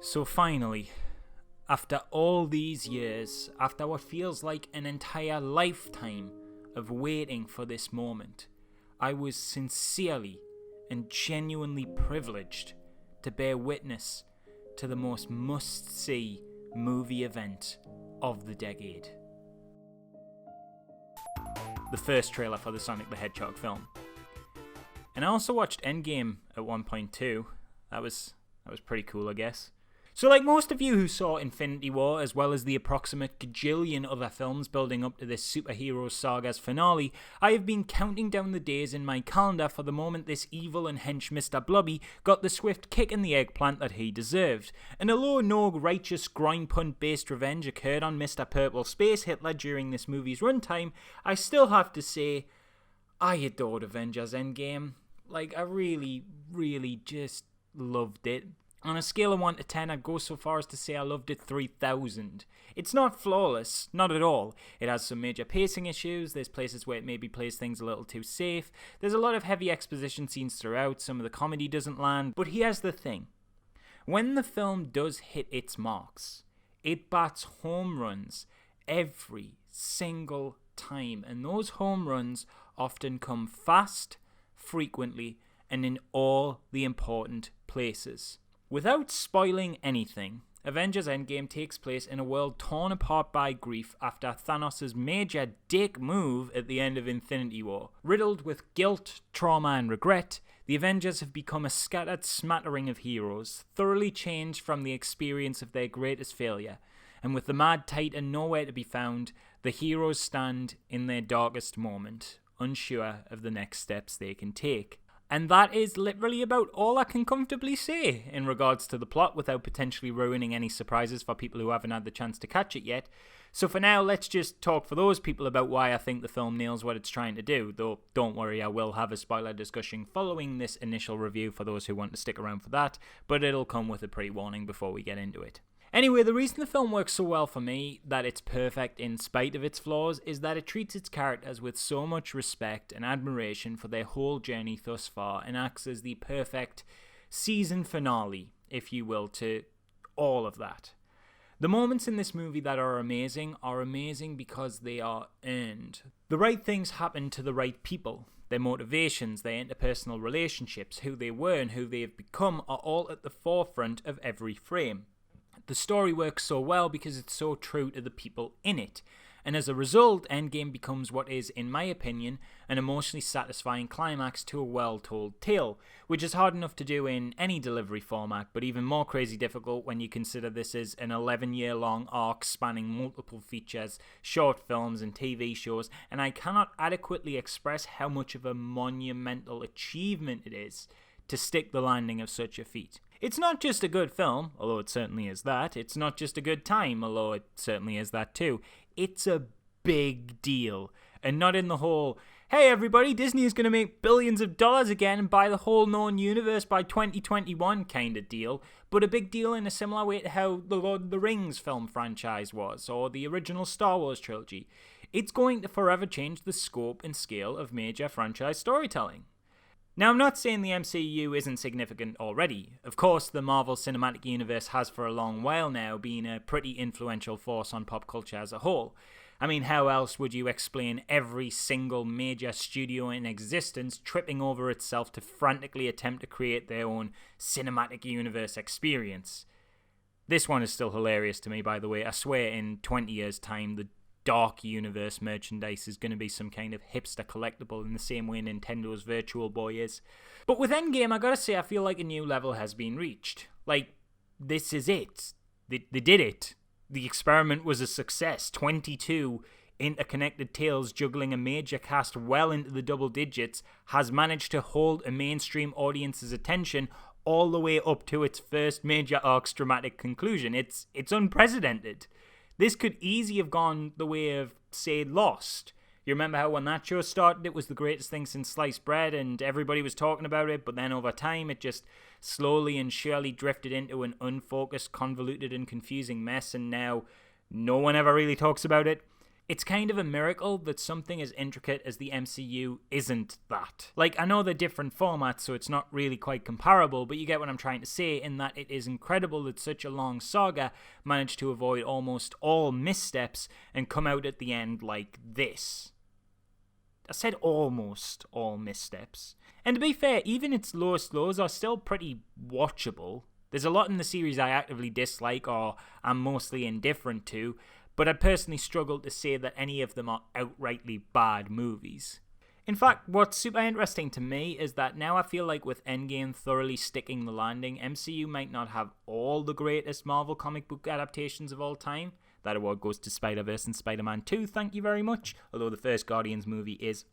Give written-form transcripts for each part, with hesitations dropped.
So finally, after all these years, after what feels like an entire lifetime of waiting for this moment, I was sincerely and genuinely privileged to bear witness to the most must-see movie event of the decade. The first trailer for the Sonic the Hedgehog film. And I also watched Endgame at one point too. That was pretty cool, I guess. So like most of you who saw Infinity War, as well as the approximate gajillion other films building up to this superhero saga's finale, I have been counting down the days in my calendar for the moment this evil and hench Mr. Blobby got the swift kick in the eggplant that he deserved. And although no righteous grind punt based revenge occurred on Mr. Purple Space Hitler during this movie's runtime, I still have to say, I adored Avengers Endgame. Like, I really, really just loved it. On a scale of 1 to 10, I'd go so far as to say I loved it 3,000. It's not flawless, not at all. It has some major pacing issues, there's places where it maybe plays things a little too safe, there's a lot of heavy exposition scenes throughout, some of the comedy doesn't land, but here's the thing. When the film does hit its marks, it bats home runs every single time, and those home runs often come fast, frequently, and in all the important places. Without spoiling anything, Avengers Endgame takes place in a world torn apart by grief after Thanos' major dick move at the end of Infinity War. Riddled with guilt, trauma and regret, the Avengers have become a scattered smattering of heroes, thoroughly changed from the experience of their greatest failure. And with the Mad Titan nowhere to be found, the heroes stand in their darkest moment, unsure of the next steps they can take. And that is literally about all I can comfortably say in regards to the plot without potentially ruining any surprises for people who haven't had the chance to catch it yet. So for now, let's just talk for those people about why I think the film nails what it's trying to do, though don't worry, I will have a spoiler discussion following this initial review for those who want to stick around for that, but it'll come with a pre-warning before we get into it. Anyway, the reason the film works so well for me, that it's perfect in spite of its flaws, is that it treats its characters with so much respect and admiration for their whole journey thus far and acts as the perfect season finale, if you will, to all of that. The moments in this movie that are amazing because they are earned. The right things happen to the right people. Their motivations, their interpersonal relationships, who they were and who they have become are all at the forefront of every frame. The story works so well because it's so true to the people in it, and as a result, Endgame becomes what is, in my opinion, an emotionally satisfying climax to a well-told tale, which is hard enough to do in any delivery format, but even more crazy difficult when you consider this is an 11-year-long arc spanning multiple features, short films and TV shows, and I cannot adequately express how much of a monumental achievement it is to stick the landing of such a feat. It's not just a good film, although it certainly is that. It's not just a good time, although it certainly is that too. It's a big deal. And not in the whole, hey everybody, Disney is going to make billions of dollars again and buy the whole known universe by 2021 kind of deal, but a big deal in a similar way to how the Lord of the Rings film franchise was, or the original Star Wars trilogy. It's going to forever change the scope and scale of major franchise storytelling. Now, I'm not saying the MCU isn't significant already. Of course, the Marvel Cinematic Universe has for a long while now been a pretty influential force on pop culture as a whole. I mean, how else would you explain every single major studio in existence tripping over itself to frantically attempt to create their own cinematic universe experience? This one is still hilarious to me, by the way. I swear in 20 years' time, the Dark Universe merchandise is going to be some kind of hipster collectible in the same way Nintendo's Virtual Boy is. But with Endgame, I gotta say, I feel like a new level has been reached. Like, this is it. They did it. The experiment was a success. 22 interconnected tales juggling a major cast well into the double digits has managed to hold a mainstream audience's attention all the way up to its first major arc's dramatic conclusion. It's unprecedented. This could easily have gone the way of, say, Lost. You remember how when that show started, it was the greatest thing since sliced bread and everybody was talking about it, but then over time it just slowly and surely drifted into an unfocused, convoluted and confusing mess, and now no one ever really talks about it. It's kind of a miracle that something as intricate as the MCU isn't that. Like, I know they're different formats, so it's not really quite comparable, but you get what I'm trying to say in that it is incredible that such a long saga managed to avoid almost all missteps and come out at the end like this. I said almost all missteps. And to be fair, even its lowest lows are still pretty watchable. There's a lot in the series I actively dislike or am mostly indifferent to, but I personally struggle to say that any of them are outrightly bad movies. In fact, what's super interesting to me is that now I feel like with Endgame thoroughly sticking the landing, MCU might not have all the greatest Marvel comic book adaptations of all time. That award goes to Spider-Verse and Spider-Man 2, thank you very much, although the first Guardians movie is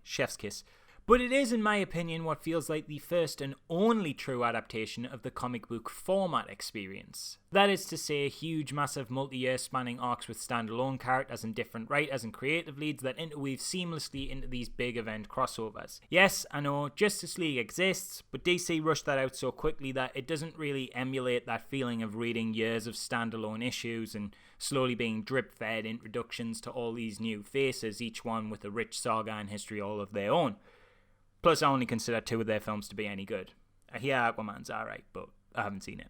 chef's kiss. But it is, in my opinion, what feels like the first and only true adaptation of the comic book format experience. That is to say, huge, massive, multi-year spanning arcs with standalone characters and different writers and creative leads that interweave seamlessly into these big event crossovers. Yes, I know, Justice League exists, but DC rushed that out so quickly that it doesn't really emulate that feeling of reading years of standalone issues and slowly being drip-fed introductions to all these new faces, each one with a rich saga and history all of their own. Plus, I only consider 2 of their films to be any good. I hear Aquaman's alright, but I haven't seen it.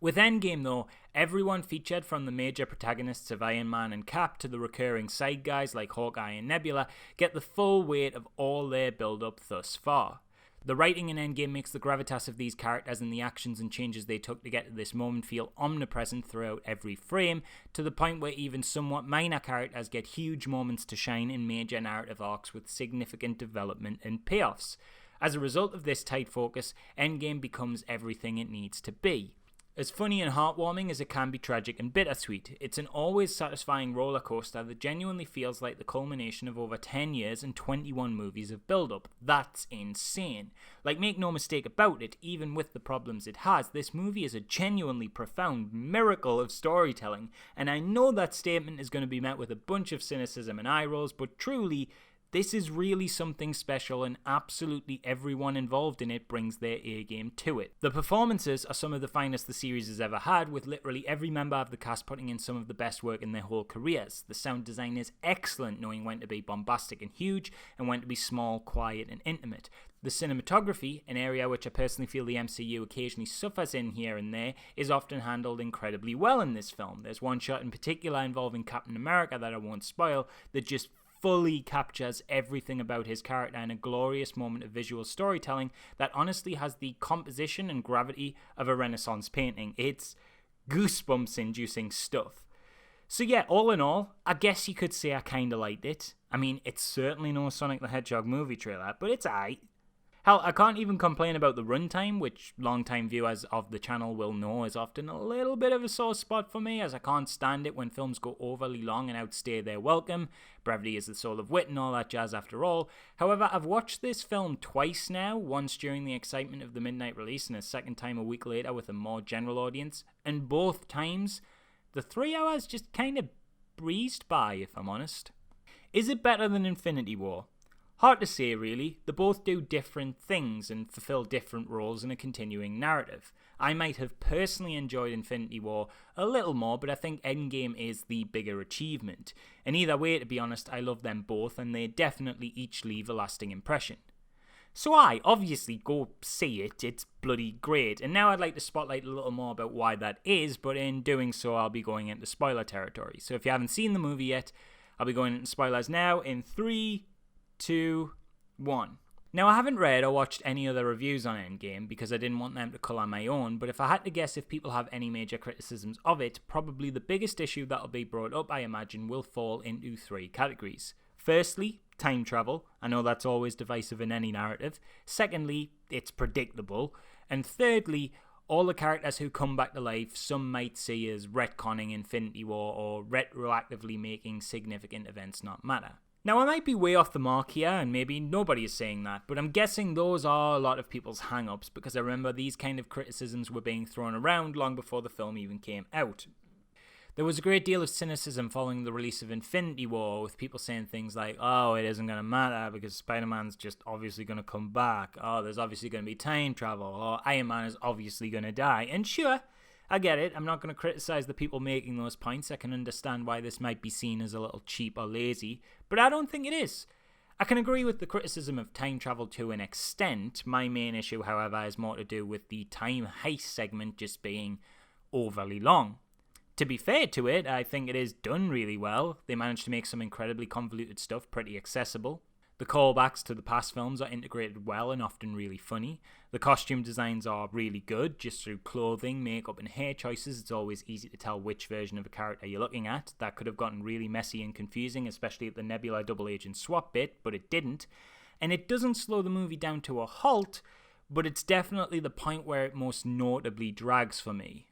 With Endgame, though, everyone featured from the major protagonists of Iron Man and Cap to the recurring side guys like Hawkeye and Nebula get the full weight of all their build-up thus far. The writing in Endgame makes the gravitas of these characters and the actions and changes they took to get to this moment feel omnipresent throughout every frame, to the point where even somewhat minor characters get huge moments to shine in major narrative arcs with significant development and payoffs. As a result of this tight focus, Endgame becomes everything it needs to be. As funny and heartwarming as it can be tragic and bittersweet, it's an always satisfying roller coaster that genuinely feels like the culmination of over 10 years and 21 movies of build-up. That's insane. Like, make no mistake about it, even with the problems it has, this movie is a genuinely profound miracle of storytelling, and I know that statement is going to be met with a bunch of cynicism and eye rolls, but truly, this is really something special and absolutely everyone involved in it brings their A-game to it. The performances are some of the finest the series has ever had, with literally every member of the cast putting in some of the best work in their whole careers. The sound design is excellent, knowing when to be bombastic and huge and when to be small, quiet and intimate. The cinematography, an area which I personally feel the MCU occasionally suffers in here and there, is often handled incredibly well in this film. There's one shot in particular involving Captain America that I won't spoil that just fully captures everything about his character in a glorious moment of visual storytelling that honestly has the composition and gravity of a Renaissance painting. It's goosebumps-inducing stuff. So yeah, all in all, I guess you could say I kinda liked it. I mean, it's certainly no Sonic the Hedgehog movie trailer, but it's aight. Hell, I can't even complain about the runtime, which long-time viewers of the channel will know is often a little bit of a sore spot for me, as I can't stand it when films go overly long and outstay their welcome. Brevity is the soul of wit and all that jazz after all. However, I've watched this film twice now, once during the excitement of the midnight release and a second time a week later with a more general audience, and both times, the 3 hours just kind of breezed by, if I'm honest. Is it better than Infinity War? Hard to say, really. They both do different things and fulfill different roles in a continuing narrative. I might have personally enjoyed Infinity War a little more, but I think Endgame is the bigger achievement. And either way, to be honest, I love them both, and they definitely each leave a lasting impression. So obviously go see it, it's bloody great. And now I'd like to spotlight a little more about why that is, but in doing so I'll be going into spoiler territory. So if you haven't seen the movie yet, I'll be going into spoilers now in 3, 2, 1. Now, I haven't read or watched any other reviews on Endgame because I didn't want them to colour my own, but if I had to guess if people have any major criticisms of it, probably the biggest issue that'll be brought up, I imagine, will fall into 3 categories. Firstly, time travel. I know that's always divisive in any narrative. Secondly, it's predictable. And thirdly, all the characters who come back to life, some might see as retconning Infinity War or retroactively making significant events not matter. Now, I might be way off the mark here, and maybe nobody is saying that, but I'm guessing those are a lot of people's hang-ups, because I remember these kind of criticisms were being thrown around long before the film even came out. There was a great deal of cynicism following the release of Infinity War, with people saying things like, oh, it isn't going to matter because Spider-Man's just obviously going to come back, oh, there's obviously going to be time travel, or Iron Man is obviously going to die. And sure, I get it. I'm not going to criticize the people making those points. I can understand why this might be seen as a little cheap or lazy, but I don't think it is. I can agree with the criticism of time travel to an extent. My main issue, however, has more to do with the time heist segment just being overly long. To be fair to it, I think it is done really well. They managed to make some incredibly convoluted stuff pretty accessible. The callbacks to the past films are integrated well and often really funny. The costume designs are really good, just through clothing, makeup and hair choices. It's always easy to tell which version of a character you're looking at. That could have gotten really messy and confusing, especially at the Nebula double agent swap bit, but it didn't. And it doesn't slow the movie down to a halt, but it's definitely the point where it most notably drags for me.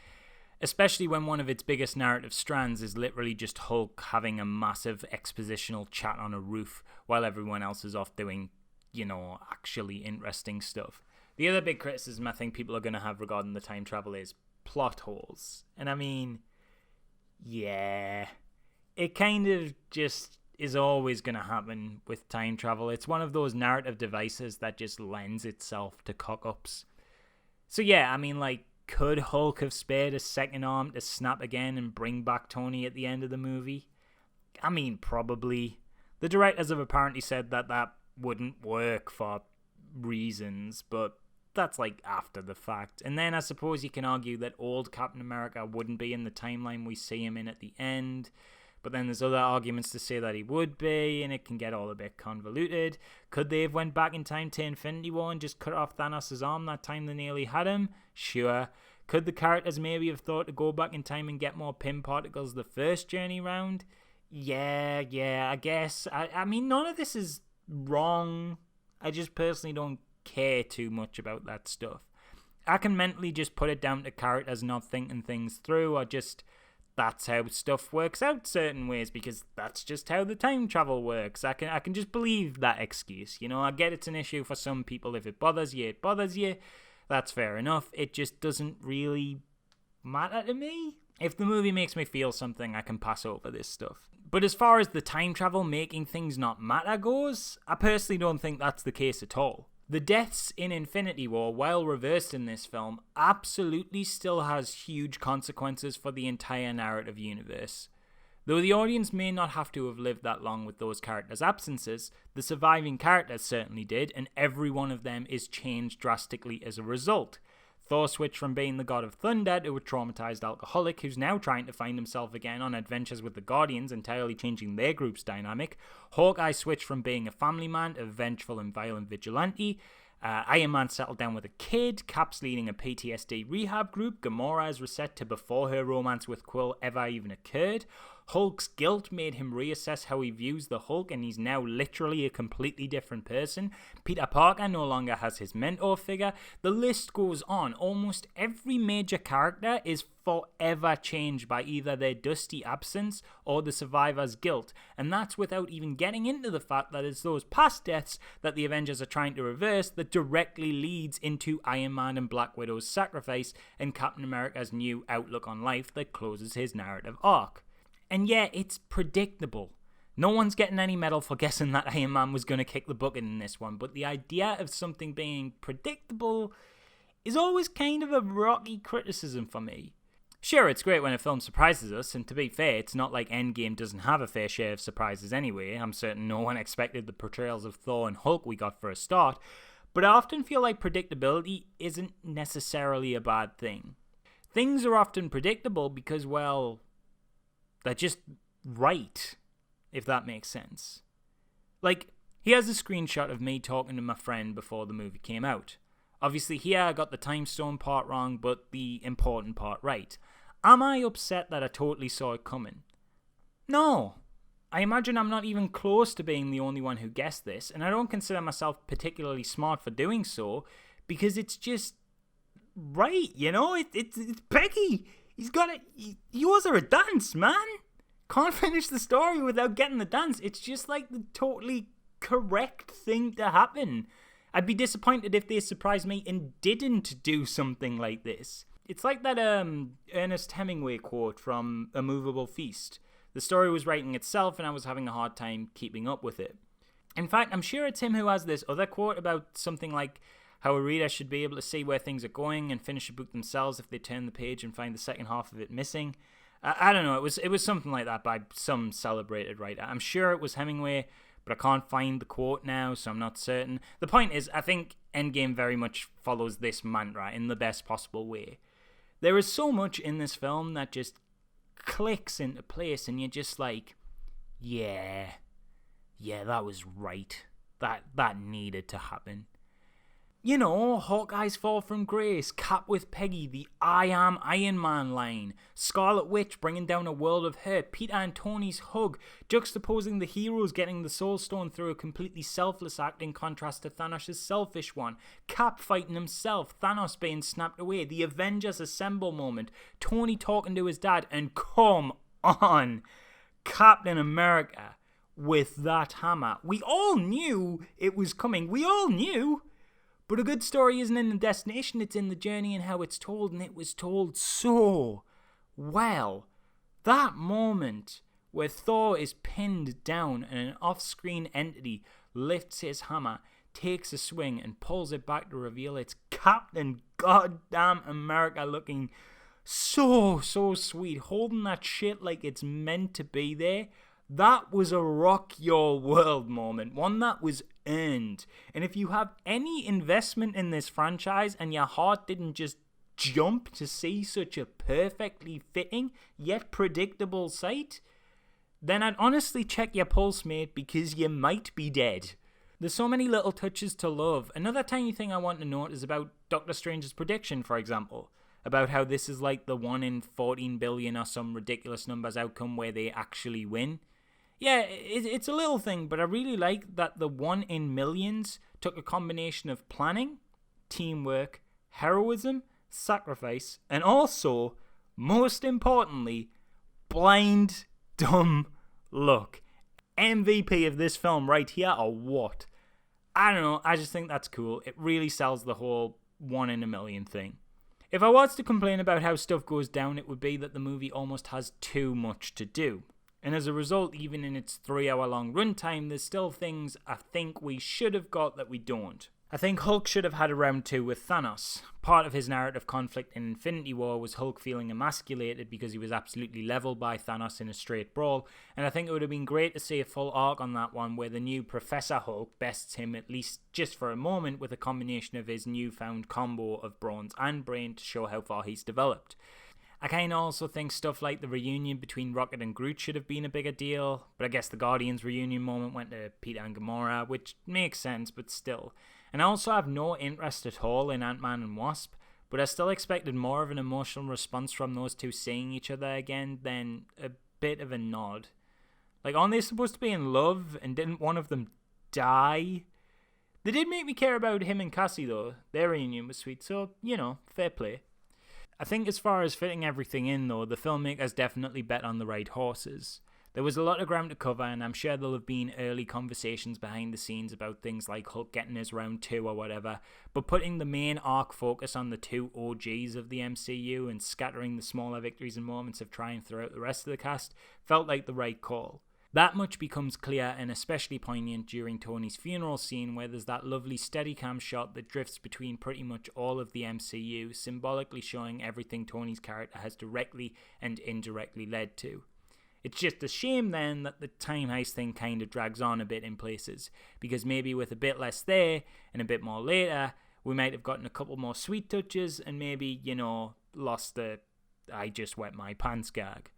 Especially when one of its biggest narrative strands is literally just Hulk having a massive expositional chat on a roof while everyone else is off doing, actually interesting stuff. The other big criticism I think people are going to have regarding the time travel is plot holes. And I mean, yeah, it kind of just is always going to happen with time travel. It's one of those narrative devices that just lends itself to cock-ups. So yeah, I mean, could Hulk have spared a second arm to snap again and bring back Tony at the end of the movie? I mean, probably. The directors have apparently said that wouldn't work for reasons, but that's after the fact. And then I suppose you can argue that old Captain America wouldn't be in the timeline we see him in at the end. But then there's other arguments to say that he would be, and it can get all a bit convoluted. Could they have went back in time to Infinity War and just cut off Thanos' arm that time they nearly had him? Sure. Could the characters maybe have thought to go back in time and get more Pym particles the first journey round? Yeah, I guess. I mean, none of this is wrong. I just personally don't care too much about that stuff. I can mentally just put it down to characters not thinking things through, or just that's how stuff works out certain ways, because that's just how the time travel works. I can just believe that excuse. I get it's an issue for some people. If it bothers you, it bothers you. That's fair enough. It just doesn't really matter to me. If the movie makes me feel something, I can pass over this stuff. But as far as the time travel making things not matter goes, I personally don't think that's the case at all. The deaths in Infinity War, while reversed in this film, absolutely still has huge consequences for the entire narrative universe. Though the audience may not have to have lived that long with those characters' absences, the surviving characters certainly did, and every one of them is changed drastically as a result. Thor switched from being the god of thunder to a traumatized alcoholic who's now trying to find himself again on adventures with the Guardians, entirely changing their group's dynamic. Hawkeye switched from being a family man to a vengeful and violent vigilante. Iron Man settled down with a kid. Cap's leading a PTSD rehab group. Gamora is reset to before her romance with Quill ever even occurred. Hulk's guilt made him reassess how he views the Hulk, and he's now literally a completely different person. Peter Parker no longer has his mentor figure. The list goes on. Almost every major character is forever changed by either their dusty absence or the survivor's guilt, and that's without even getting into the fact that it's those past deaths that the Avengers are trying to reverse that directly leads into Iron Man and Black Widow's sacrifice and Captain America's new outlook on life that closes his narrative arc. And yeah, it's predictable. No one's getting any medal for guessing that Iron Man was going to kick the bucket in this one, but the idea of something being predictable is always kind of a rocky criticism for me. Sure, it's great when a film surprises us, and to be fair, it's not like Endgame doesn't have a fair share of surprises anyway. I'm certain no one expected the portrayals of Thor and Hulk we got for a start, but I often feel like predictability isn't necessarily a bad thing. Things are often predictable because, well, they're just right, if that makes sense. He has a screenshot of me talking to my friend before the movie came out. Obviously, here I got the time stone part wrong, but the important part right. Am I upset that I totally saw it coming? No. I imagine I'm not even close to being the only one who guessed this, and I don't consider myself particularly smart for doing so, because it's just right, It's Peggy. He's got it. He owes her a dance, man. Can't finish the story without getting the dance. It's just the totally correct thing to happen. I'd be disappointed if they surprised me and didn't do something like this. It's like that Ernest Hemingway quote from A Movable Feast. The story was writing itself and I was having a hard time keeping up with it. In fact, I'm sure it's him who has this other quote about something like, how a reader should be able to see where things are going and finish a book themselves if they turn the page and find the second half of it missing. I don't know, it was something like that by some celebrated writer. I'm sure it was Hemingway, but I can't find the quote now, so I'm not certain. The point is, I think Endgame very much follows this mantra in the best possible way. There is so much in this film that just clicks into place, and you're just like, yeah, that was right. That needed to happen. You know, Hawkeye's fall from grace, Cap with Peggy, the I am Iron Man line, Scarlet Witch bringing down a world of hurt, Peter and Tony's hug, juxtaposing the heroes getting the Soul Stone through a completely selfless act in contrast to Thanos' selfish one, Cap fighting himself, Thanos being snapped away, the Avengers assemble moment, Tony talking to his dad, and come on, Captain America with that hammer. We all knew it was coming. We all knew. But a good story isn't in the destination, it's in the journey and how it's told, and it was told so well. That moment where Thor is pinned down and an off-screen entity lifts his hammer, takes a swing, and pulls it back to reveal it's Captain Goddamn America looking so sweet, holding that shit like it's meant to be there. That was a rock your world moment, one that was earned. And if you have any investment in this franchise and your heart didn't just jump to see such a perfectly fitting yet predictable sight, then I'd honestly check your pulse, mate, because you might be dead. There's so many little touches to love. Another tiny thing I want to note is about Doctor Strange's prediction, for example, about how this is like the 1 in 14 billion or some ridiculous numbers outcome where they actually win. Yeah, it's a little thing, but I really like that the 1 in millions took a combination of planning, teamwork, heroism, sacrifice, and also, most importantly, blind, dumb luck. MVP of this film right here, or what? I don't know, I just think that's cool. It really sells the whole 1 in a million thing. If I was to complain about how stuff goes down, it would be that the movie almost has too much to do. And as a result, even in its 3-hour-long runtime, there's still things I think we should have got that we don't. I think Hulk should have had a round 2 with Thanos. Part of his narrative conflict in Infinity War was Hulk feeling emasculated because he was absolutely leveled by Thanos in a straight brawl, and I think it would have been great to see a full arc on that one where the new Professor Hulk bests him at least just for a moment with a combination of his newfound combo of bronze and brain to show how far he's developed. I kind of also think stuff like the reunion between Rocket and Groot should have been a bigger deal, but I guess the Guardians reunion moment went to Peter and Gamora, which makes sense, but still. And I also have no interest at all in Ant-Man and Wasp, but I still expected more of an emotional response from those two seeing each other again than a bit of a nod. Like, aren't they supposed to be in love, and didn't one of them die? They did make me care about him and Cassie though. Their reunion was sweet, so, you know, fair play. I think as far as fitting everything in though, the filmmakers definitely bet on the right horses. There was a lot of ground to cover, and I'm sure there'll have been early conversations behind the scenes about things like Hulk getting his round 2 or whatever, but putting the main arc focus on the 2 OGs of the MCU and scattering the smaller victories and moments of triumph throughout the rest of the cast felt like the right call. That much becomes clear and especially poignant during Tony's funeral scene, where there's that lovely Steadicam shot that drifts between pretty much all of the MCU, symbolically showing everything Tony's character has directly and indirectly led to. It's just a shame then that the time heist thing kind of drags on a bit in places, because maybe with a bit less there and a bit more later, we might have gotten a couple more sweet touches and maybe, you know, lost the I just wet my pants gag.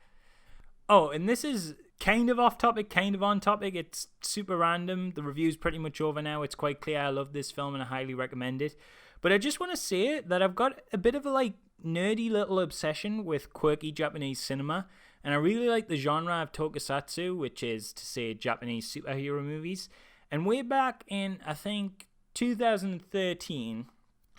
Oh, and this is kind of off topic, kind of on topic. It's super random. The review's pretty much over now. It's quite clear I love this film and I highly recommend it. But I just want to say that I've got a bit of a nerdy little obsession with quirky Japanese cinema. And I really like the genre of tokusatsu, which is to say Japanese superhero movies. And way back in, I think, 2013,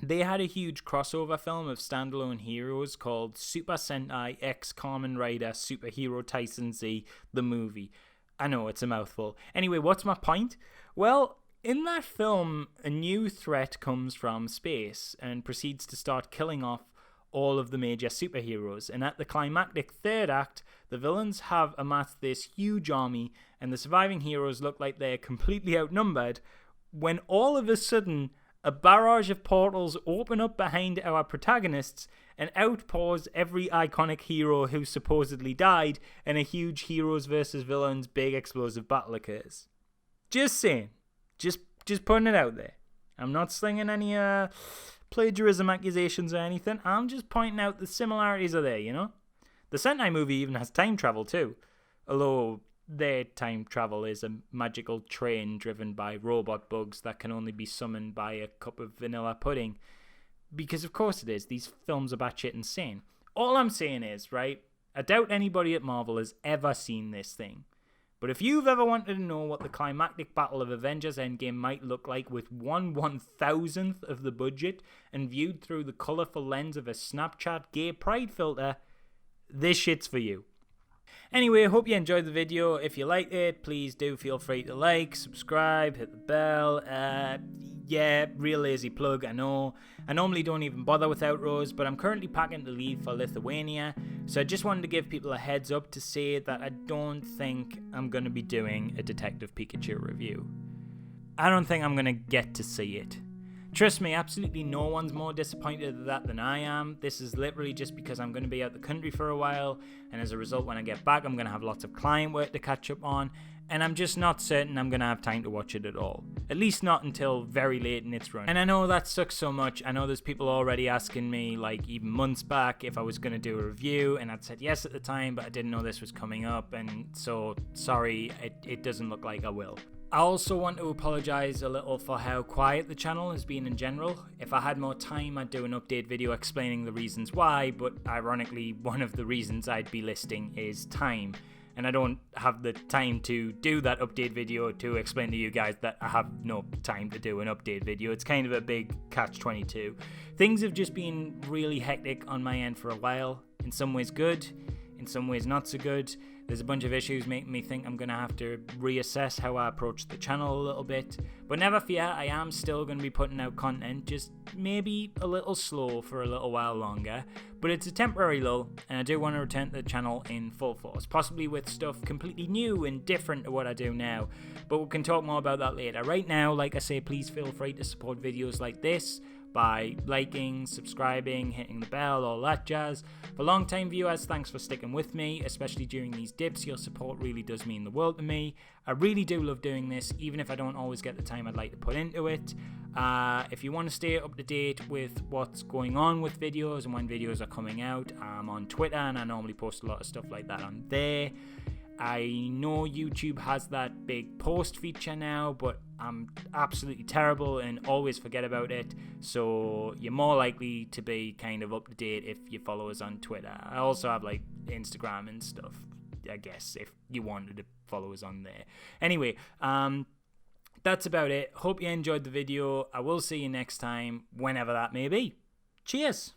they had a huge crossover film of standalone heroes called Super Sentai X Kamen Rider Superhero Tyson Z, the movie. I know, it's a mouthful. Anyway, what's my point? Well, in that film, a new threat comes from space and proceeds to start killing off all of the major superheroes, and at the climactic third act, the villains have amassed this huge army, and the surviving heroes look like they're completely outnumbered, when all of a sudden, A barrage of portals open up behind our protagonists and outpours every iconic hero who supposedly died, and a huge heroes versus villains big explosive battle occurs. Just saying. Just putting it out there. I'm not slinging any plagiarism accusations or anything. I'm just pointing out the similarities are there, you know? The Sentai movie even has time travel too. Although their time travel is a magical train driven by robot bugs that can only be summoned by a cup of vanilla pudding. Because of course it is. These films are batshit insane. All I'm saying is, right, I doubt anybody at Marvel has ever seen this thing. But if you've ever wanted to know what the climactic battle of Avengers Endgame might look like with 1/1000th of the budget and viewed through the colourful lens of a Snapchat gay pride filter, this shit's for you. Anyway, I hope you enjoyed the video. If you liked it, please do feel free to like, subscribe, hit the bell. Yeah, real lazy plug, I know. I normally don't even bother with outros, but I'm currently packing to leave for Lithuania, so I just wanted to give people a heads up to say that I don't think I'm going to be doing a Detective Pikachu review. I don't think I'm going to get to see it. Trust me, absolutely no one's more disappointed at that than I am. This is literally just because I'm going to be out the country for a while, and as a result, when I get back, I'm going to have lots of client work to catch up on, and I'm just not certain I'm going to have time to watch it at all. At least not until very late in its run. And I know that sucks so much. I know there's people already asking me, like even months back, if I was going to do a review, and I'd said yes at the time, but I didn't know this was coming up, and so, sorry, it doesn't look like I will. I also want to apologise a little for how quiet the channel has been in general. If I had more time, I'd do an update video explaining the reasons why, but ironically, one of the reasons I'd be listing is time. And I don't have the time to do that update video to explain to you guys that I have no time to do an update video. It's kind of a big catch-22. Things have just been really hectic on my end for a while. In some ways good, in some ways not so good. There's a bunch of issues making me think I'm going to have to reassess how I approach the channel a little bit. But never fear, I am still going to be putting out content, just maybe a little slow for a little while longer. But it's a temporary lull, and I do want to return to the channel in full force, possibly with stuff completely new and different to what I do now. But we can talk more about that later. Right now, like I say, please feel free to support videos like this by liking, subscribing, hitting the bell, all that jazz. For long-time viewers, thanks for sticking with me, especially during these dips. Your support really does mean the world to me. I really do love doing this, even if I don't always get the time I'd like to put into it. If you want to stay up to date with what's going on with videos and when videos are coming out, I'm on Twitter, and I normally post a lot of stuff like that on there. I know YouTube has that big post feature now, but I'm absolutely terrible and always forget about it, so you're more likely to be kind of up to date if you follow us on Twitter. I also have like Instagram and stuff, I guess, if you wanted to follow us on there. Anyway, that's about it. Hope you enjoyed the video. I will see you next time, whenever that may be. Cheers!